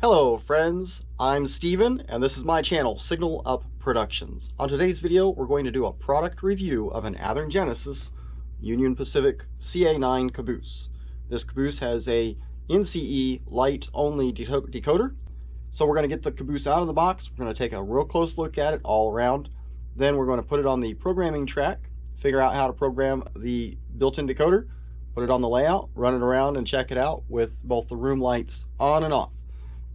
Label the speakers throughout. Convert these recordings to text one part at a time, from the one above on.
Speaker 1: Hello friends, I'm Steven and this is my channel, Signal Up Productions. On today's video we're going to do a product review of an Athearn Genesis Union Pacific CA-9 Caboose. This Caboose has a NCE light only decoder. So we're going to get the Caboose out of the box, we're going to take a real close look at it all around, then we're going to put it on the programming track, figure out how to program the built-in decoder, put it on the layout, run it around and check it out with both the room lights on and off.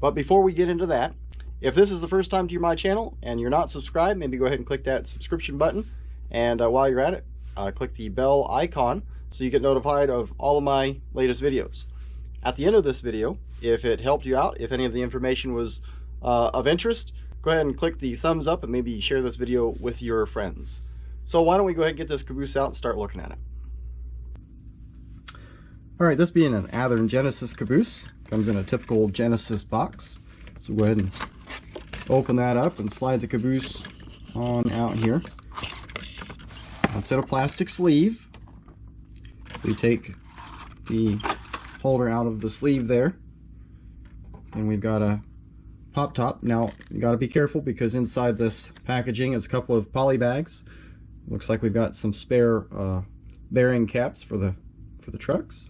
Speaker 1: But before we get into that, if this is the first time to my channel and you're not subscribed, maybe go ahead and click that subscription button. And while you're at it, click the bell icon so you get notified of all of my latest videos. At the end of this video, if it helped you out, if any of the information was of interest, go ahead and click the thumbs up and maybe share this video with your friends. So why don't we go ahead and get this Caboose out and start looking at it. Alright, this being an Athearn Genesis Caboose, comes in a typical Genesis box. So go ahead and open that up and slide the Caboose on out here. It's in a plastic sleeve. We take the holder out of the sleeve there, and we've got a pop top. Now you got to be careful because inside this packaging is a couple of poly bags. Looks like we've got some spare bearing caps for the trucks.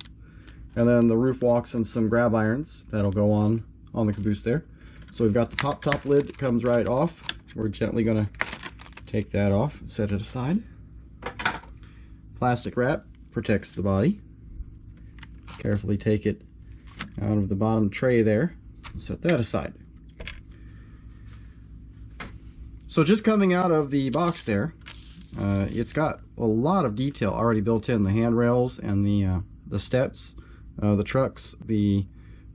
Speaker 1: And then the roof walks and some grab irons that'll go on the Caboose there. So we've got the pop top lid that comes right off. We're gently going to take that off and set it aside. Plastic wrap protects the body. Carefully take it out of the bottom tray there and set that aside. So just coming out of the box there, it's got a lot of detail already built in. The handrails and the steps. The trucks, the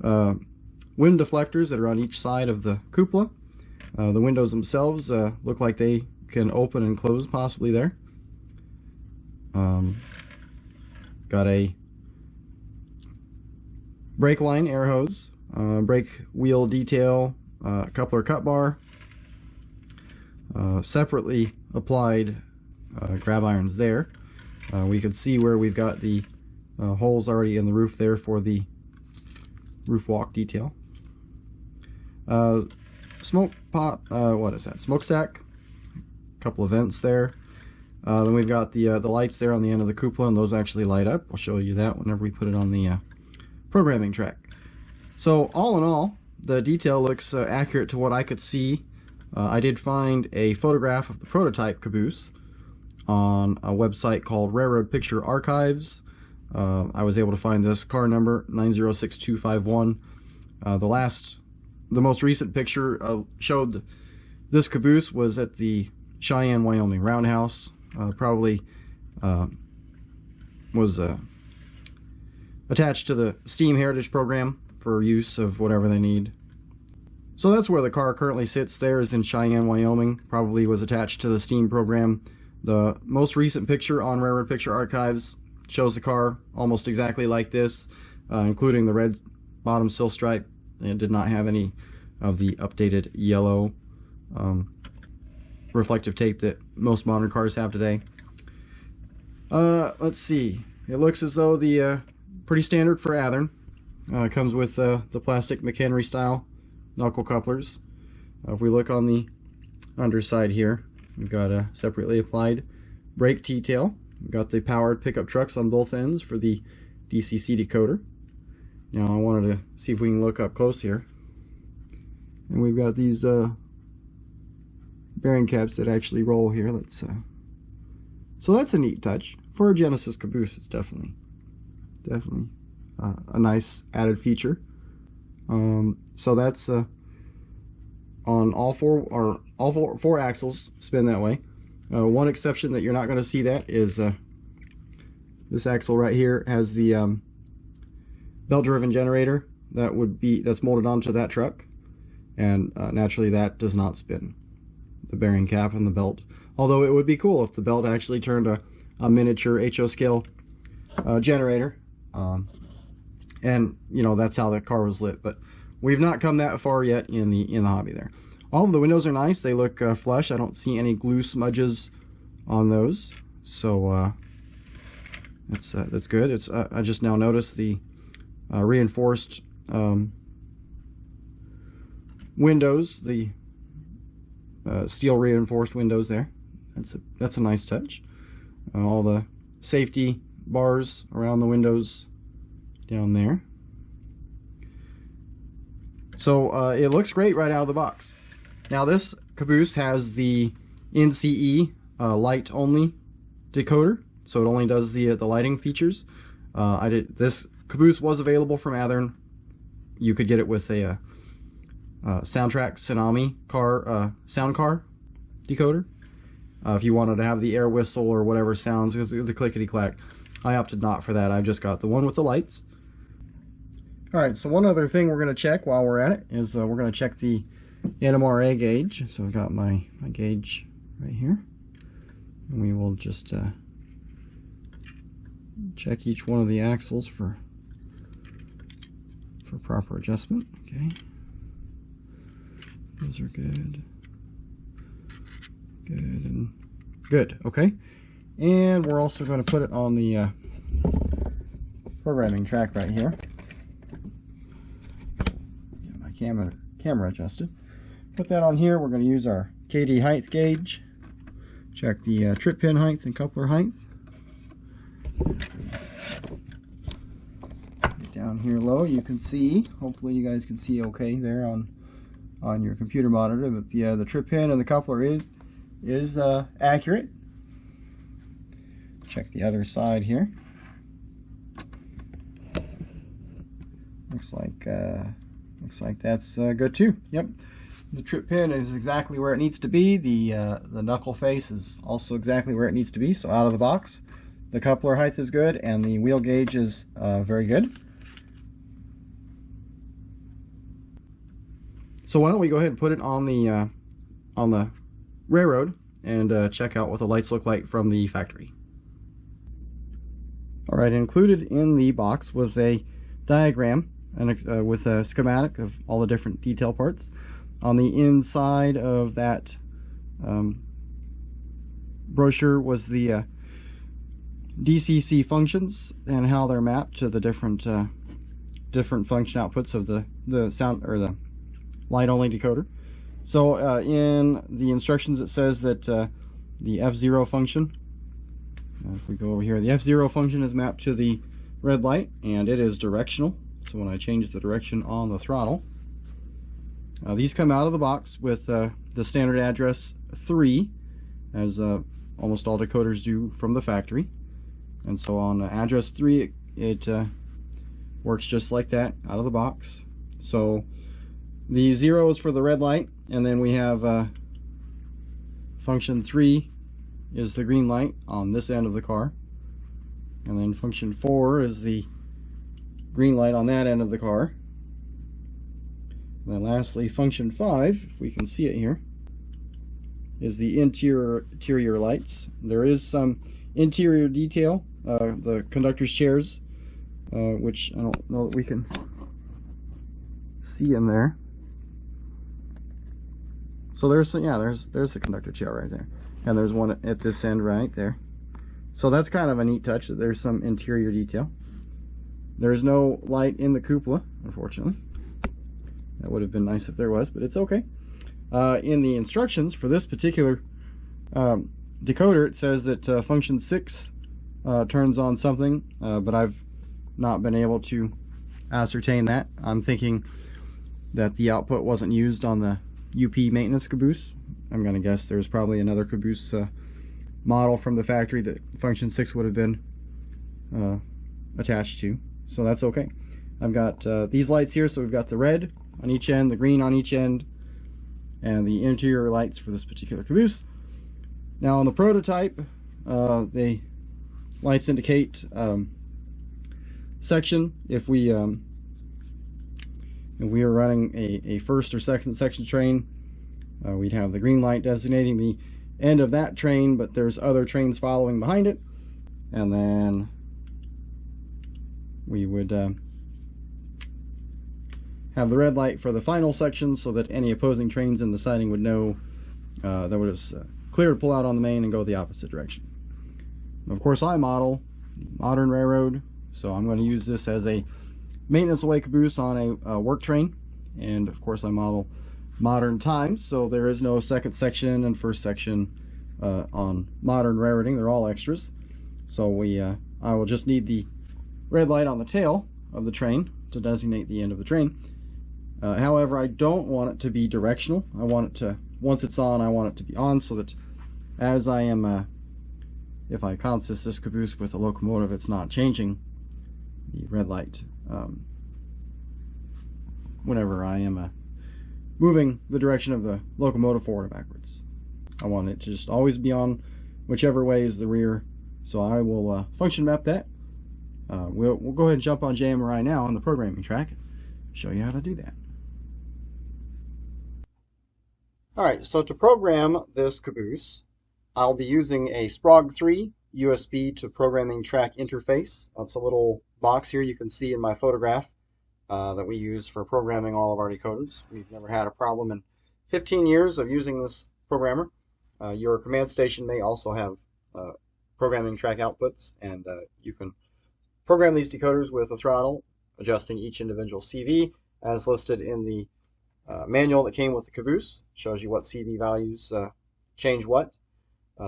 Speaker 1: wind deflectors that are on each side of the cupola. The windows themselves look like they can open and close possibly there. Got a brake line air hose, brake wheel detail, coupler cut bar, separately applied grab irons there. We can see where we've got the holes already in the roof there for the roof walk detail. Smoke pot, what is that? Smokestack, a couple of vents there. Then we've got the lights there on the end of the cupola, and those actually light up. I'll show you that whenever we put it on the programming track. So all in all, the detail looks accurate to what I could see. I did find a photograph of the prototype Caboose on a website called Railroad Picture Archives. I was able to find this car number 906251. The most recent picture showed this Caboose was at the Cheyenne, Wyoming Roundhouse. Probably was attached to the Steam Heritage Program for use of whatever they need. So that's where the car currently sits there, is in Cheyenne, Wyoming. Probably was attached to the Steam program. The most recent picture on Railroad Picture Archives shows the car almost exactly like this, including the red bottom sill stripe. It did not have any of the updated yellow reflective tape that most modern cars have today. Let's see. It looks as though the pretty standard for Athearn. Comes with the plastic McHenry style knuckle couplers. If we look on the underside here, we've got a separately applied brake T-tail. We've got the powered pickup trucks on both ends for the DCC decoder. Now I wanted to see if we can look up close here. And we've got these bearing caps that actually roll here. So that's a neat touch. For a Genesis Caboose, it's definitely a nice added feature. So that's on all four axles spin that way. One exception that you're not going to see that is this axle right here has the belt-driven generator that's molded onto that truck, and naturally that does not spin the bearing cap and the belt. Although it would be cool if the belt actually turned a miniature HO scale generator, and you know that's how that car was lit. But we've not come that far yet in the hobby there. All of the windows are nice. They look flush. I don't see any glue smudges on those, so that's good. It's, I just now noticed the reinforced windows, the steel reinforced windows there. That's a nice touch. All the safety bars around the windows down there. So it looks great right out of the box. Now this Caboose has the NCE light only decoder, so it only does the lighting features. This Caboose was available from Athearn. You could get it with a Tsunami SoundCar decoder. If you wanted to have the air whistle or whatever sounds, the clickety clack. I opted not for that. I've just got the one with the lights. Alright, so one other thing we're going to check while we're at it is we're going to check the JMRI gauge. So I've got my gauge right here. And we will just check each one of the axles for proper adjustment. Okay. Those are good. Good and good. Okay. And we're also going to put it on the programming track right here. Get my camera adjusted. Put that on here. We're going to use our KD height gauge. Check the trip pin height and coupler height. Get down here low. You can see. Hopefully, you guys can see okay there on your computer monitor. But the trip pin and the coupler is accurate. Check the other side here. Looks like that's good too. Yep, the trip pin is exactly where it needs to be. The knuckle face is also exactly where it needs to be. So out of the box, the coupler height is good, and the wheel gauge is very good. So why don't we go ahead and put it on the railroad and check out what the lights look like from the factory. Alright, included in the box was a diagram and with a schematic of all the different detail parts. On the inside of that brochure was the DCC functions and how they're mapped to the different function outputs of the sound or the light only decoder. So in the instructions it says that the F0 function, if we go over here, the F0 function is mapped to the red light and it is directional. So when I change the direction on the throttle, these come out of the box with the standard address 3, as almost all decoders do from the factory. And so on address 3 it works just like that out of the box. So the 0 is for the red light, and then we have function 3 is the green light on this end of the car, and then function 4 is the green light on that end of the car. And then lastly, function 5, if we can see it here, is the interior lights. There is some interior detail, the conductor's chairs, which I don't know that we can see in there. So there's the conductor chair right there, and there's one at this end right there. So that's kind of a neat touch that there's some interior detail. There's no light in the cupola, unfortunately. That would have been nice if there was, but it's okay. In the instructions for this particular decoder, it says that function 6 turns on something, but I've not been able to ascertain that. I'm thinking that the output wasn't used on the UP maintenance Caboose. I'm going to guess there's probably another Caboose model from the factory that function 6 would have been attached to, so that's okay. I've got these lights here, so we've got the red on each end, the green on each end, and the interior lights for this particular Caboose. Now on the prototype, the lights indicate section. If we are running a first or second section train, we'd have the green light designating the end of that train, but there's other trains following behind it, and then we would have the red light for the final section, so that any opposing trains in the siding would know that it was clear to pull out on the main and go the opposite direction. And of course, I model modern railroad, so I'm going to use this as a maintenance away Caboose on a work train, and of course I model modern times, so there is no second section and first section on modern railroading. They're all extras. So I will just need the red light on the tail of the train to designate the end of the train. However, I don't want it to be directional. I want it to, once it's on, I want it to be on, so that as I am, if I consist this caboose with a locomotive, it's not changing the red light whenever I am moving the direction of the locomotive forward or backwards. I want it to just always be on whichever way is the rear, so I will function map that. We'll go ahead and jump on JMRI now on the programming track and show you how to do that. Alright, so to program this caboose, I'll be using a Sprague 3 USB to programming track interface. That's a little box here you can see in my photograph that we use for programming all of our decoders. We've never had a problem in 15 years of using this programmer. Your command station may also have programming track outputs, and you can program these decoders with a throttle, adjusting each individual CV as listed in the manual that came with the caboose. Shows you what CV values change what.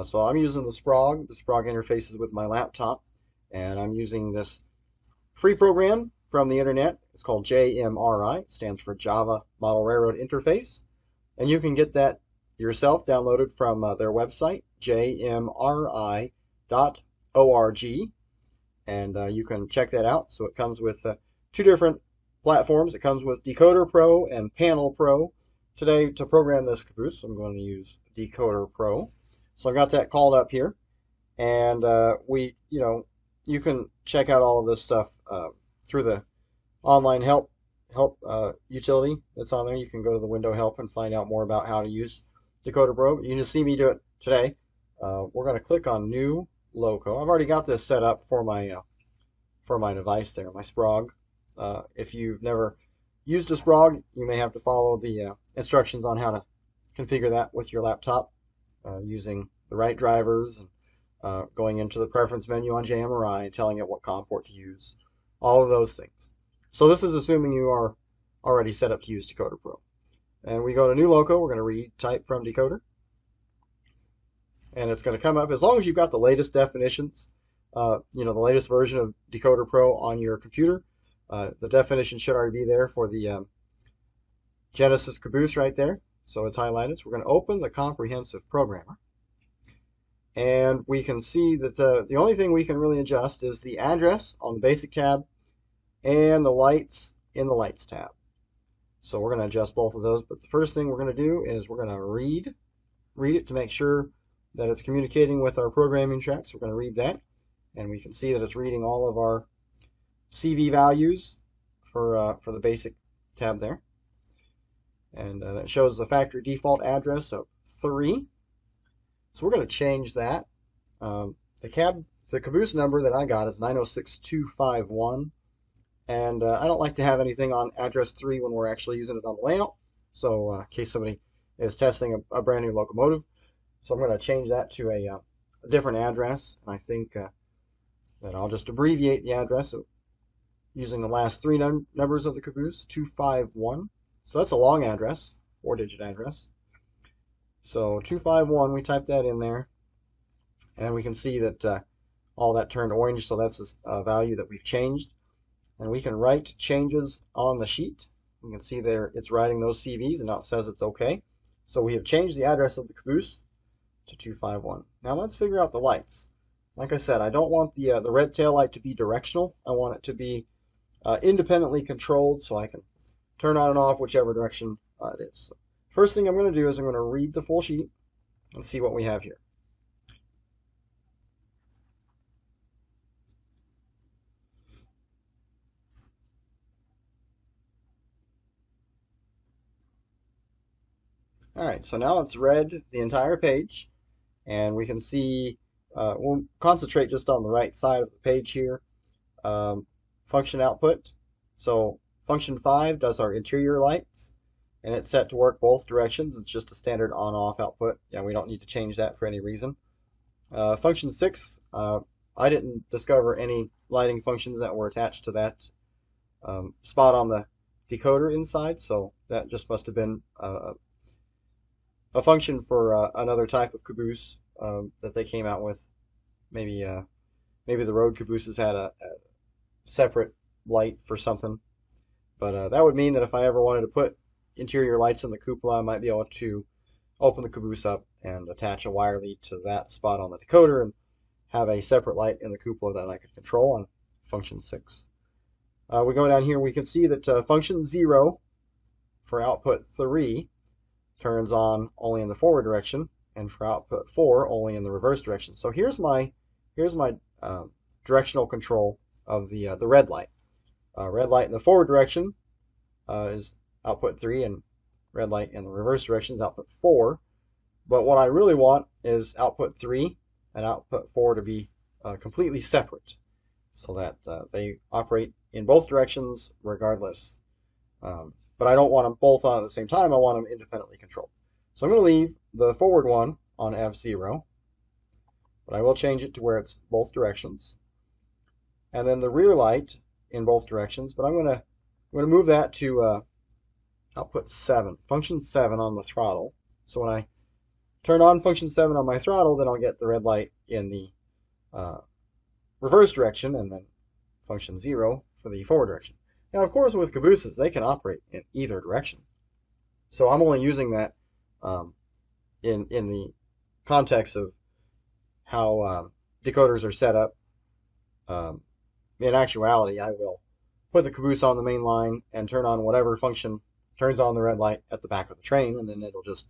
Speaker 1: So I'm using the Sprague. The Sprague interfaces with my laptop, and I'm using this free program from the internet. It's called JMRI. It stands for Java Model Railroad Interface, and you can get that yourself downloaded from their website, jmri.org, and you can check that out. So it comes with two different platforms. It comes with Decoder Pro and Panel Pro. Today, to program this caboose, I'm going to use Decoder Pro. So I got that called up here, and you can check out all of this stuff through the online help utility that's on there. You can go to the window help and find out more about how to use Decoder Pro. You can just see me do it today. We're going to click on New Loco. I've already got this set up for my device there, my Sprague. If you've never used a Sprague, you may have to follow the instructions on how to configure that with your laptop using the right drivers and going into the preference menu on JMRI and telling it what COM port to use, all of those things. So this is assuming you are already set up to use Decoder Pro. And we go to New Loco. We're going to read type from decoder, and it's going to come up as long as you've got the latest definitions, the latest version of Decoder Pro on your computer. The definition should already be there for the Genesis Caboose right there, so it's highlighted. So we're going to open the comprehensive programmer, and we can see that the only thing we can really adjust is the address on the basic tab and the lights in the lights tab. So we're going to adjust both of those, but the first thing we're going to do is we're going to read it to make sure that it's communicating with our programming track. So we're going to read that, and we can see that it's reading all of our CV values for the basic tab there, and that shows the factory default address of 3. So we're going to change that. The caboose number that I got is 906251, and I don't like to have anything on address 3 when we're actually using it on the layout, so in case somebody is testing a brand new locomotive. So I'm going to change that to a different address, and I think that I'll just abbreviate the address using the last 3 numbers of the caboose, 251. So that's a long address, 4-digit address. So 251, we type that in there, and we can see that all that turned orange, so that's a value that we've changed. And we can write changes on the sheet. You can see there it's writing those CVs, and now it says it's okay. So we have changed the address of the caboose to 251. Now let's figure out the lights. Like I said, I don't want the red tail light to be directional. I want it to be independently controlled, so I can turn on and off whichever direction it is. So first thing I'm going to do is I'm going to read the full sheet and see what we have here. Alright, so now it's read the entire page, and we can see, we'll concentrate just on the right side of the page here. Function output. So function 5 does our interior lights, and it's set to work both directions. It's just a standard on-off output. Yeah, we don't need to change that for any reason. Function 6, I didn't discover any lighting functions that were attached to that spot on the decoder inside, so That just must have been a function for another type of caboose that they came out with. Maybe the road cabooses had a separate light for something. But that would mean that if I ever wanted to put interior lights in the cupola, I might be able to open the caboose up and attach a wire lead to that spot on the decoder and have a separate light in the cupola that I could control on function 6. We go down here, we can see that function 0 for output 3 turns on only in the forward direction, and for output 4 only in the reverse direction. So here's my directional control of the red light. Red light in the forward direction is output 3, and red light in the reverse direction is output 4. But what I really want is output 3 and output 4 to be completely separate, so that they operate in both directions regardless. But I don't want them both on at the same time. I want them independently controlled. So I'm going to leave the forward one on F0, but I will change it to where it's both directions. And then the rear light in both directions, but I'm going to move that to output 7, function 7 on the throttle. So when I turn on function 7 on my throttle, then I'll get the red light in the reverse direction, and then function 0 for the forward direction. Now, of course, with cabooses, they can operate in either direction. So I'm only using that in the context of how decoders are set up. In actuality, I will put the caboose on the main line and turn on whatever function turns on the red light at the back of the train, and then it'll just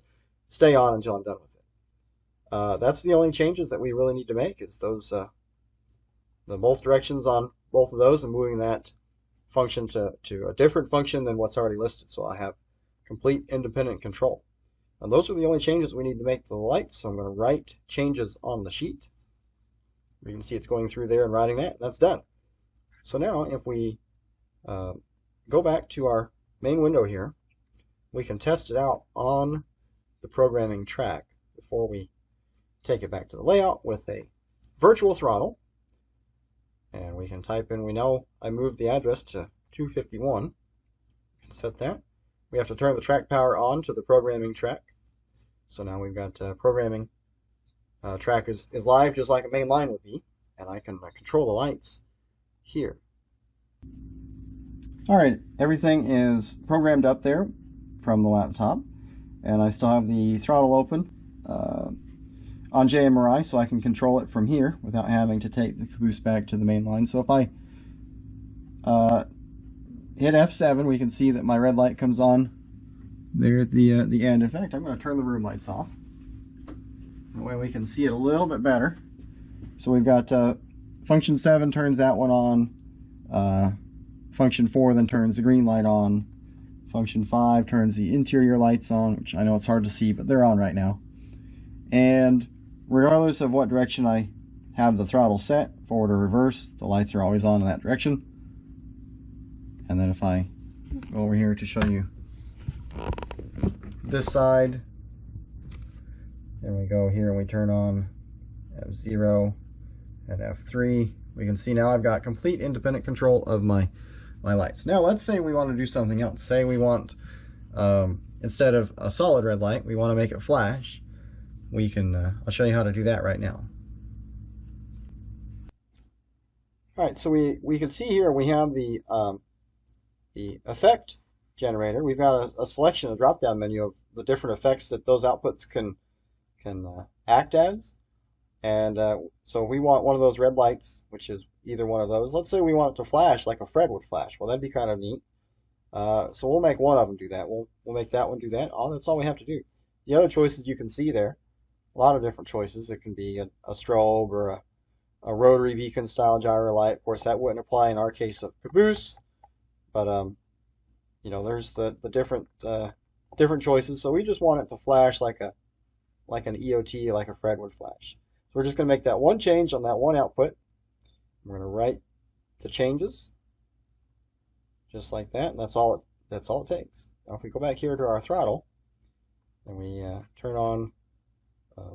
Speaker 1: stay on until I'm done with it. That's the only changes that we really need to make, is those the both directions on both of those, and moving that function to a different function than what's already listed, so I have complete independent control. And those are the only changes we need to make to the lights. So I'm going to write changes on the sheet. You can see it's going through there and writing that. That's done. So now if we go back to our main window here, we can test it out on the programming track before we take it back to the layout with a virtual throttle. And we can type in, we know I moved the address to 251. We can set that. We have to turn the track power on to the programming track. So now we've got programming track is live just like a main line would be, and I can control the lights here. Alright, everything is programmed up there from the laptop, and I still have the throttle open on JMRI, so I can control it from here without having to take the caboose back to the main line. So if I hit F7, we can see that my red light comes on there at the end. In fact, I'm going to turn the room lights off. That way we can see it a little bit better. So we've got function 7 turns that one on. Function 4 then turns the green light on. Function 5 turns the interior lights on, which I know it's hard to see, but they're on right now. And regardless of what direction I have the throttle set, forward or reverse, the lights are always on in that direction. And then if I go over here to show you this side, and we go here and we turn on F0 and F3, we can see now I've got complete independent control of my lights. Now let's say we want to do something else. Say we want, instead of a solid red light, we want to make it flash. We can, I'll show you how to do that right now. Alright, so we can see here we have the effect generator. We've got a selection, a drop-down menu of the different effects that those outputs can act as. And so if we want one of those red lights, which is either one of those, let's say we want it to flash like a Fred would flash. Well, that'd be kind of neat. So we'll make one of them do that. We'll make that one do that. That's all we have to do. The other choices you can see there, a lot of different choices. It can be a strobe or a rotary beacon style gyro light. Of course, that wouldn't apply in our case of Caboose, but you know, there's the different choices. So we just want it to flash like an EOT, like a Fred would flash. So we're just going to make that one change on that one output. We're going to write the changes just like that, and that's all it takes. Now if we go back here to our throttle, and we turn on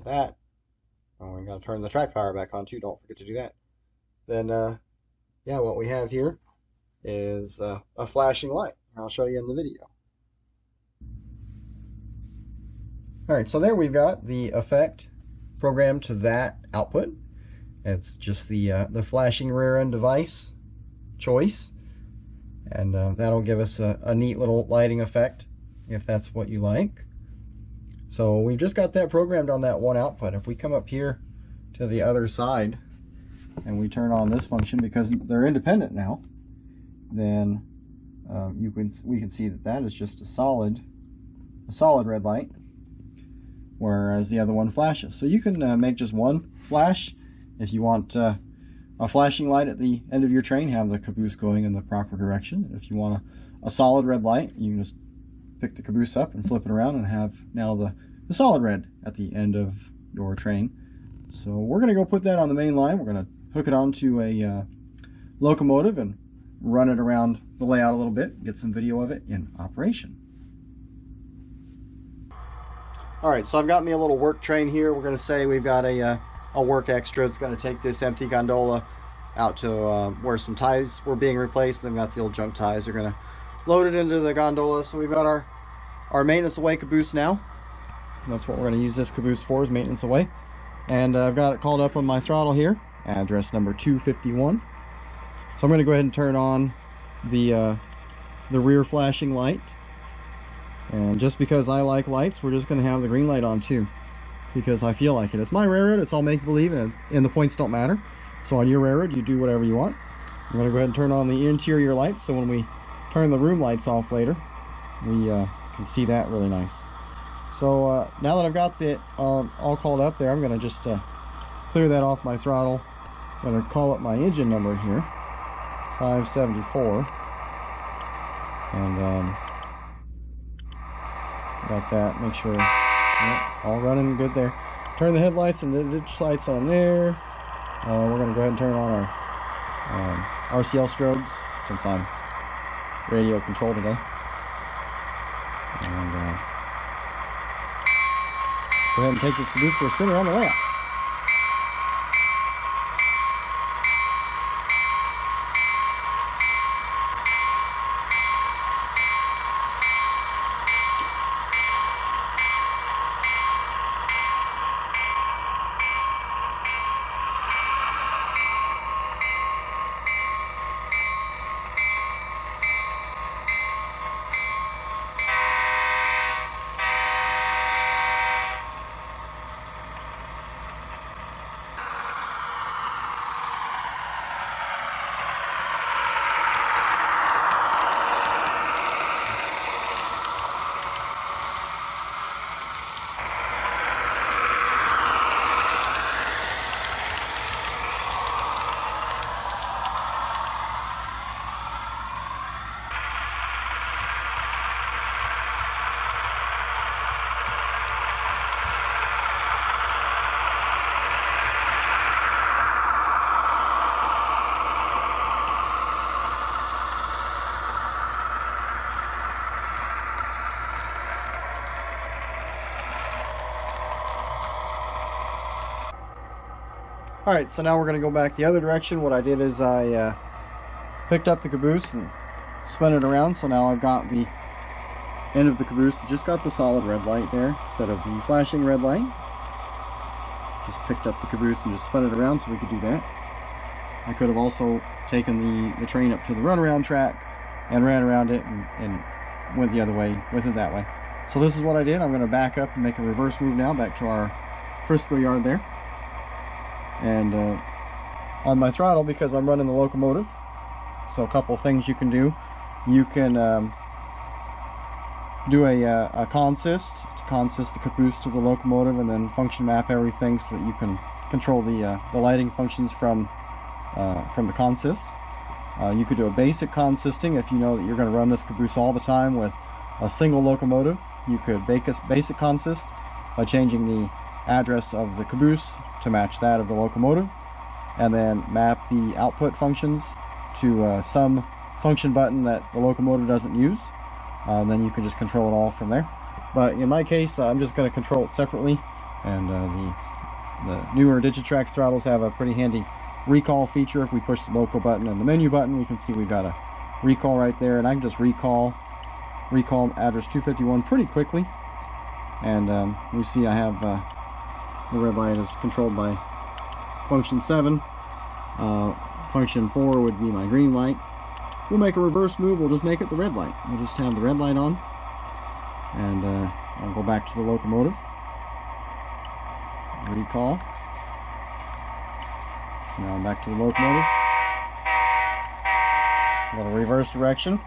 Speaker 1: that, and we got to turn the track power back on too, don't forget to do that, then yeah, what we have here is a flashing light. I'll show you in the video. Alright, so there we've got the effect programmed to that output. It's just the flashing rear end device choice, and that'll give us a neat little lighting effect if that's what you like. So we've just got that programmed on that one output. If we come up here to the other side and we turn on this function, because they're independent now, then we can see that that is just a solid red light, whereas the other one flashes. So you can make just one flash. If you want a flashing light at the end of your train, have the caboose going in the proper direction. If you want a solid red light, you can just pick the caboose up and flip it around and have now the solid red at the end of your train. So we're going to go put that on the main line. We're going to hook it onto a locomotive and run it around the layout a little bit, get some video of it in operation. Alright, so I've got me a little work train here. We're going to say we've got a work extra. It's going to take this empty gondola out to where some ties were being replaced. Then we've got the old junk ties. They're going to load it into the gondola. So we've got our maintenance away caboose now. That's what we're going to use this caboose for, is maintenance away. And I've got it called up on my throttle here, address number 251. So I'm going to go ahead and turn on the rear flashing light. And just because I like lights, we're just going to have the green light on too, because I feel like it. It's my railroad, it's all make-believe, and the points don't matter. So on your railroad, you do whatever you want. I'm going to go ahead and turn on the interior lights, so when we turn the room lights off later, we can see that really nice. So now that I've got it all called up there, I'm going to just clear that off my throttle. I'm going to call up my engine number here, 574, and got that. Make sure, yep, all running good there. Turn the headlights and the ditch lights on there. We're going to go ahead and turn on our RCL strobes, since I'm radio controlled today. And go ahead and take this caboose for a spin around the layout. Alright, so now we're going to go back the other direction. What I did is I picked up the caboose and spun it around, so now I've got the end of the caboose that just got the solid red light there instead of the flashing red light. Just picked up the caboose and just spun it around so we could do that. I could have also taken the train up to the runaround track and ran around it and went the other way with it that way. So this is what I did. I'm going to back up and make a reverse move now back to our Frisco yard there. And on my throttle, because I'm running the locomotive, so a couple things you can do. You can do a consist to consist the caboose to the locomotive, and then function map everything so that you can control the lighting functions from the consist. You could do a basic consisting if you know that you're going to run this caboose all the time with a single locomotive. You could basic consist by changing the address of the caboose to match that of the locomotive, and then map the output functions to some function button that the locomotive doesn't use. Then you can just control it all from there. But in my case, I'm just going to control it separately, and the newer Digitrax throttles have a pretty handy recall feature. If we push the local button and the menu button, we can see we've got a recall right there, and I can just recall address 251 pretty quickly. And you see I have the red light is controlled by function 7. Function 4 would be my green light. We'll make a reverse move, we'll just make it the red light. We'll just have the red light on, and I'll go back to the locomotive. Recall. Now I'm back to the locomotive. Got a reverse direction.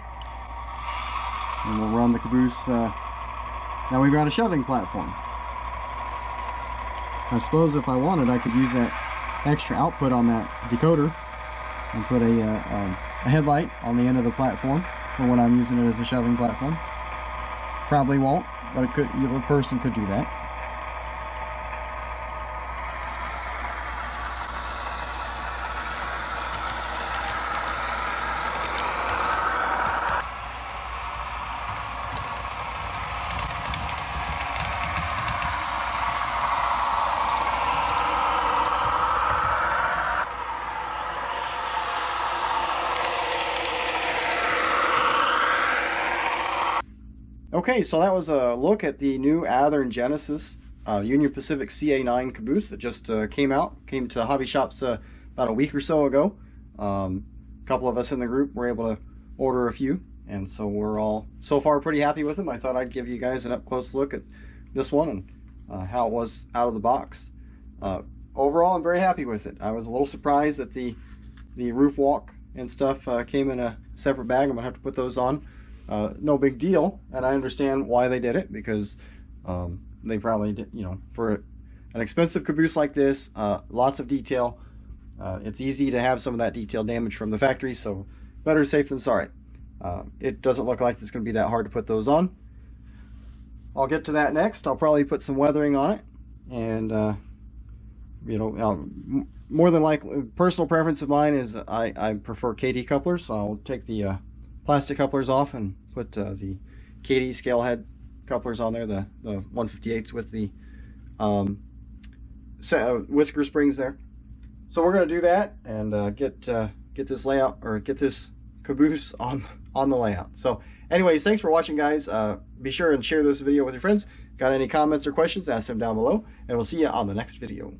Speaker 1: And we'll run the caboose. Now we've got a shoving platform. I suppose if I wanted, I could use that extra output on that decoder and put a headlight on the end of the platform for when I'm using it as a shoving platform. Probably won't, but it could. Either person could do that. Okay, so that was a look at the new Athearn Genesis Union Pacific CA-9 caboose that just came to hobby shops about a week or so ago. A couple of us in the group were able to order a few, and so we're all so far pretty happy with them. I thought I'd give you guys an up-close look at this one and how it was out of the box. Overall, I'm very happy with it. I was a little surprised that the roof walk and stuff came in a separate bag. I'm gonna have to put those on. No big deal, and I understand why they did it, because they probably did, you know, for an expensive caboose like this, lots of detail. It's easy to have some of that detail damage from the factory, so better safe than sorry. It doesn't look like it's going to be that hard to put those on. I'll get to that next. I'll probably put some weathering on it, and you know, more than likely, personal preference of mine is I prefer KD couplers, so I'll take the plastic couplers off and put the KD scale head couplers on there, the 158s with the whisker springs there. So we're going to do that and get this layout, or get this caboose on the layout. So anyways, thanks for watching, guys. Be sure and share this video with your friends. Got any comments or questions, ask them down below, and we'll see you on the next video.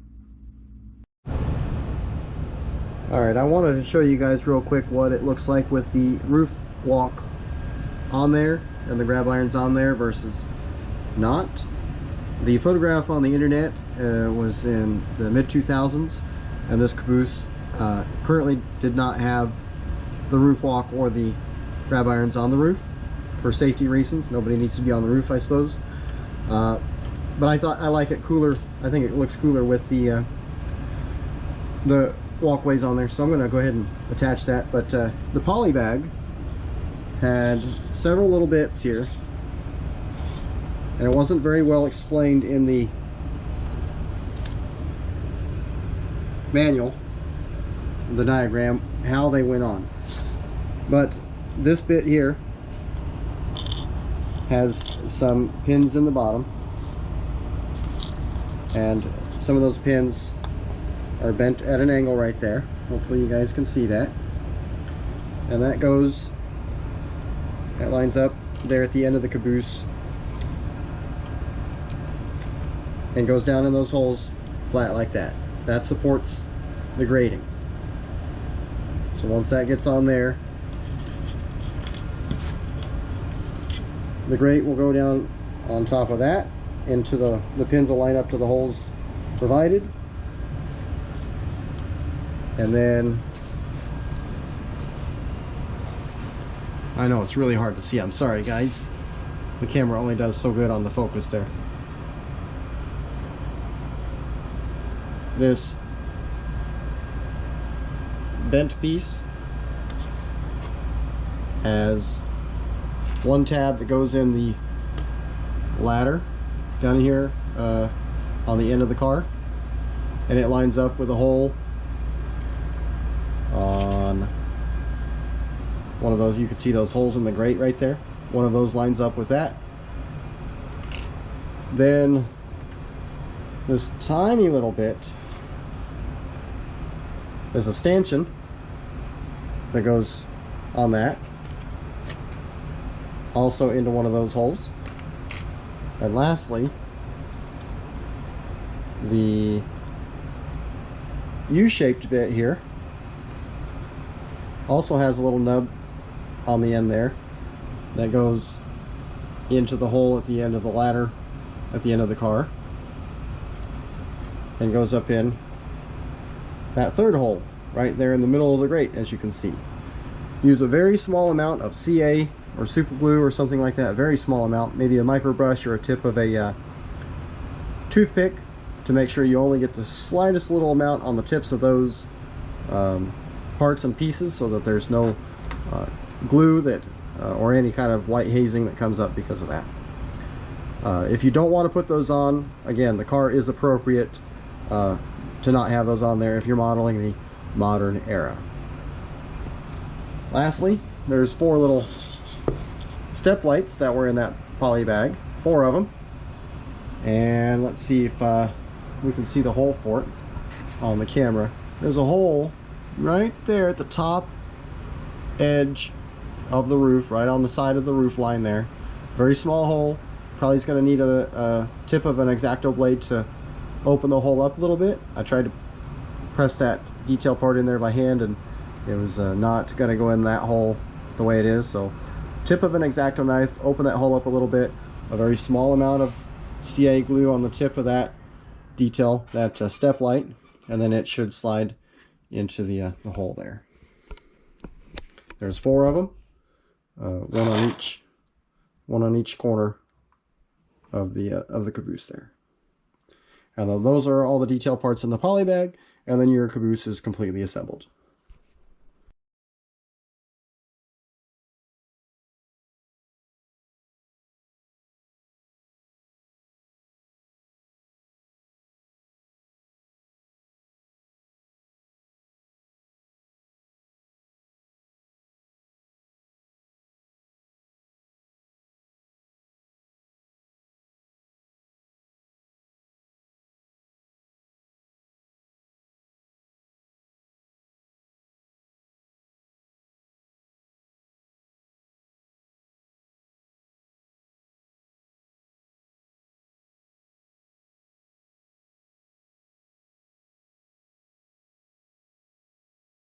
Speaker 1: Alright, I wanted to show you guys real quick what it looks like with the roof walk on there and the grab irons on there versus not. The photograph on the internet was in the mid-2000s, and this caboose currently did not have the roof walk or the grab irons on the roof for safety reasons. Nobody needs to be on the roof, I suppose. But I thought I like it cooler. I think it looks cooler with the walkways on there, so I'm going to go ahead and attach that. But the poly bag had several little bits here, and it wasn't very well explained in the manual, the diagram, how they went on. But this bit here has some pins in the bottom, and some of those pins are bent at an angle right there. Hopefully you guys can see that. And that lines up there at the end of the caboose and goes down in those holes flat like that. That supports the grating. So once that gets on there, the grate will go down on top of that into the pins will line up to the holes provided. And then, I know it's really hard to see, I'm sorry guys, the camera only does so good on the focus there. This bent piece has one tab that goes in the ladder down here on the end of the car, and it lines up with a hole on one of those. You can see those holes in the grate right there. One of those lines up with that. Then this tiny little bit is a stanchion that goes on that, also into one of those holes. And lastly, the U-shaped bit here also has a little nub on the end there that goes into the hole at the end of the ladder at the end of the car and goes up in that third hole right there in the middle of the grate, as you can see. Use a very small amount of CA or super glue or something like that, a very small amount, maybe a micro brush or a tip of a toothpick, to make sure you only get the slightest little amount on the tips of those parts and pieces, so that there's no glue that or any kind of white hazing that comes up because of that. If you don't want to put those on, again, the car is appropriate to not have those on there if you're modeling the modern era. Lastly, there's 4 little step lights that were in that poly bag, 4 of them, and let's see if we can see the hole for it on the camera. There's a hole right there at the top edge of the roof, right on the side of the roof line there. Very small hole. Probably is going to need a tip of an X-Acto blade to open the hole up a little bit. I tried to press that detail part in there by hand, and it was not going to go in that hole the way it is. So tip of an X-Acto knife, open that hole up a little bit, a very small amount of CA glue on the tip of that detail, that step light, and then it should slide into the hole there. There's 4 of them, one on each corner of the caboose there. And those are all the detail parts in the poly bag, and then your caboose is completely assembled.